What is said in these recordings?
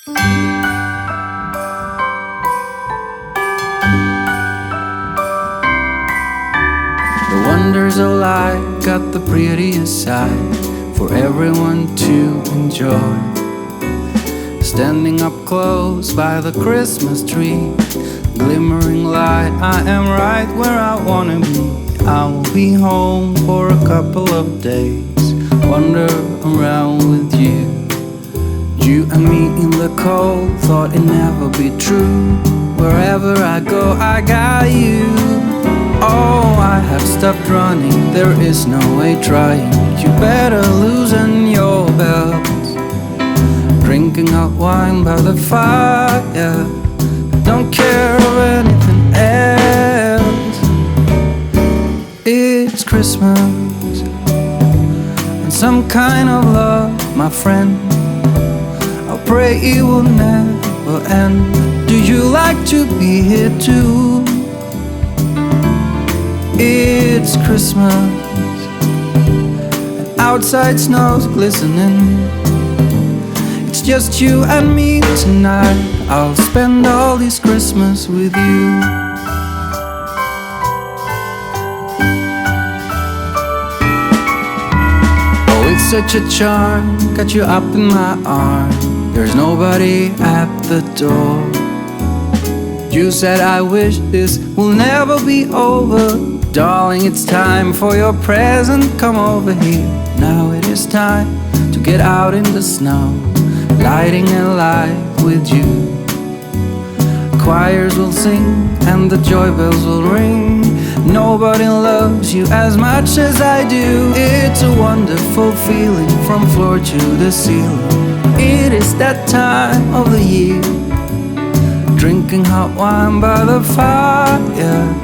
The wonders of life got the prettiest side for everyone to enjoy. Standing up close by the Christmas tree, glimmering light, I am right where I wanna be. I will be home for a couple of days, wander around with you. You and me in the cold, thought it'd never be true. Wherever I go, I got you. Oh, I have stopped running, there is no way trying. You better loosen your belt. Drinking hot wine by the fire, don't care of anything else. It's Christmas and some kind of love, my friend. I pray it will never end. Do you like to be here too? It's Christmas and outside snow's glistening. It's just you and me tonight. I'll spend all this Christmas with you. Oh, it's such a charm, got you up in my arm. There's nobody at the door. You said I wish this will never be over. Darling, it's time for your present, come over here. Now it is time to get out in the snow, lighting a light with you. Choirs will sing and the joy bells will ring. Nobody loves you as much as I do. It's a wonderful feeling from floor to the ceiling. It is that time of the year, drinking hot wine by the fire.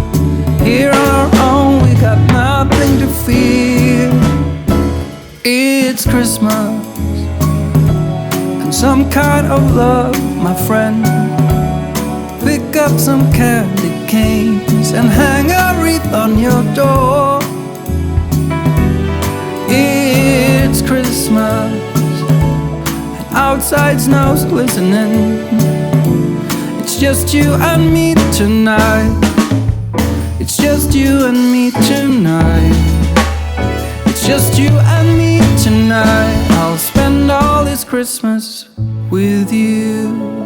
Here on our own, we got nothing to fear. It's Christmas and some kind of love, my friend. Pick up some candy canes and hang a wreath on your door. It's Christmas and outside snow's glistening. It's just you and me tonight. It's just you and me tonight. It's just you and me tonight. I'll spend all this Christmas with you.